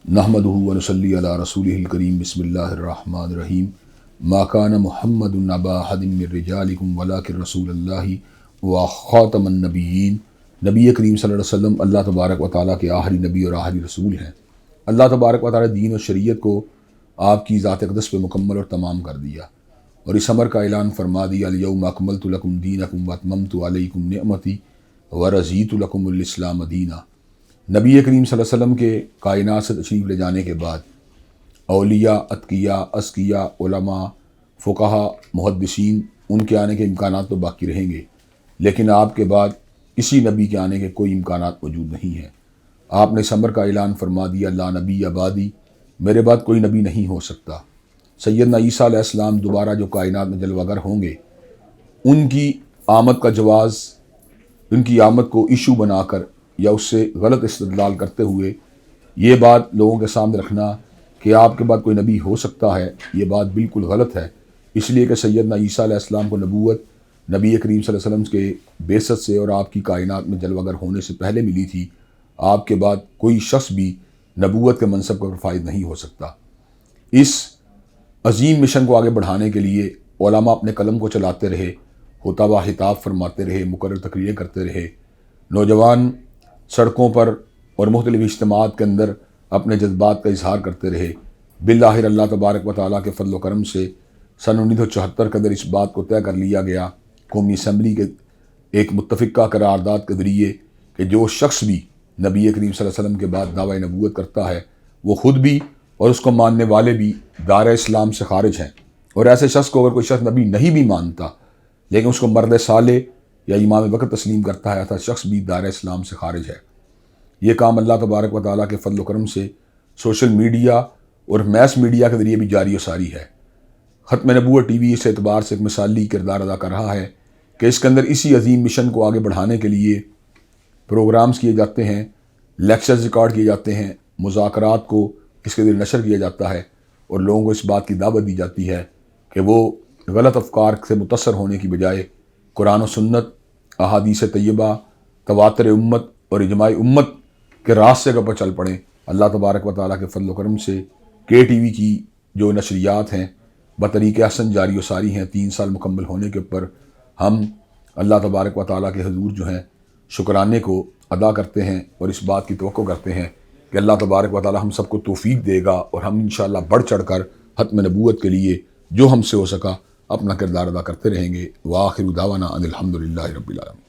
نحمدہ و نصلی علی رسولہ الکریم بسم اللہ الرحمن الرحیم ما کان محمد ابا احد من رجالکم ولکن رسول اللہ و خاتم النبیین۔ نبی کریم صلی اللہ علیہ وسلم اللہ تبارک و تعالیٰ کے آخری نبی اور آخری رسول ہیں۔ اللہ تبارک و تعالیٰ دین اور شریعت کو آپ کی ذات اقدس پہ مکمل اور تمام کر دیا اور اس امر کا اعلان فرما دیا الیوم اکملت لکم دینکم واتممت علیکم نعمتی ورضیت لکم الاسلام دینا۔ نبی کریم صلی اللہ علیہ وسلم کے کائنات سے تشریف لے جانے کے بعد اولیاء، اتقیاء، اذکیاء، علماء، فقہا، محدثین ان کے آنے کے امکانات تو باقی رہیں گے، لیکن آپ کے بعد اسی نبی کے آنے کے کوئی امکانات موجود نہیں ہیں۔ آپ نے اس امر کا اعلان فرما دیا لا نبی آبادی، میرے بعد کوئی نبی نہیں ہو سکتا۔ سیدنا عیسیٰ علیہ السلام دوبارہ جو کائنات میں جلوہ گر ہوں گے، ان کی آمد کا جواز، ان کی آمد کو ایشو بنا کر یا اس سے غلط استدلال کرتے ہوئے یہ بات لوگوں کے سامنے رکھنا کہ آپ کے بعد کوئی نبی ہو سکتا ہے، یہ بات بالکل غلط ہے۔ اس لیے کہ سیدنا عیسیٰ علیہ السلام کو نبوت نبی کریم صلی اللہ علیہ وسلم کے بعثت سے اور آپ کی کائنات میں جلوہ گر ہونے سے پہلے ملی تھی۔ آپ کے بعد کوئی شخص بھی نبوت کے منصب پر فائز نہیں ہو سکتا۔ اس عظیم مشن کو آگے بڑھانے کے لیے علماء اپنے قلم کو چلاتے رہے، خطبہ خطاب فرماتے رہے، مقرر تقریریں کرتے رہے، نوجوان سڑکوں پر اور مختلف اجتماعات کے اندر اپنے جذبات کا اظہار کرتے رہے۔ بالآخر اللہ تبارک و تعالیٰ کے فضل و کرم سے سن 1974 کے اندر اس بات کو طے کر لیا گیا قومی اسمبلی کے ایک متفقہ قرارداد کے ذریعے کہ جو شخص بھی نبی کریم صلی اللہ علیہ وسلم کے بعد دعویٰ نبوت کرتا ہے وہ خود بھی اور اس کو ماننے والے بھی دائرہ اسلام سے خارج ہیں، اور ایسے شخص کو اگر کوئی شخص نبی نہیں بھی مانتا لیکن اس کو مرد صالح یا امام وقت تسلیم کرتا ہے، ایسا شخص بھی دائرہ اسلام سے خارج ہے۔ یہ کام اللہ تبارک و تعالیٰ کے فضل و کرم سے سوشل میڈیا اور میس میڈیا کے ذریعے بھی جاری و ساری ہے۔ ختم نبوت ٹی وی اس اعتبار سے ایک مثالی کردار ادا کر رہا ہے کہ اس کے اندر اسی عظیم مشن کو آگے بڑھانے کے لیے پروگرامز کیے جاتے ہیں، لیکچرز ریکارڈ کیے جاتے ہیں، مذاکرات کو اس کے ذریعے نشر کیا جاتا ہے اور لوگوں کو اس بات کی دعوت دی جاتی ہے کہ وہ غلط افکار سے متاثر ہونے کی بجائے قرآن و سنت، احادیث طیبہ، تواتر امت اور اجماع امت کے راستے کے اوپر چل پڑیں۔ اللہ تبارک و تعالیٰ کے فضل و کرم سے کے ٹی وی کی جو نشریات ہیں بطریق احسن جاری و ساری ہیں۔ 3 سال مکمل ہونے کے اوپر ہم اللہ تبارک و تعالیٰ کے حضور جو ہیں شکرانے کو ادا کرتے ہیں اور اس بات کی توقع کرتے ہیں کہ اللہ تبارک و تعالیٰ ہم سب کو توفیق دے گا اور ہم انشاءاللہ بڑھ چڑھ کر ختم نبوت کے لیے جو ہم سے ہو سکا اپنا کردار ادا کرتے رہیں گے۔ وآخر دعوانا ان الحمد للہ رب العالمین۔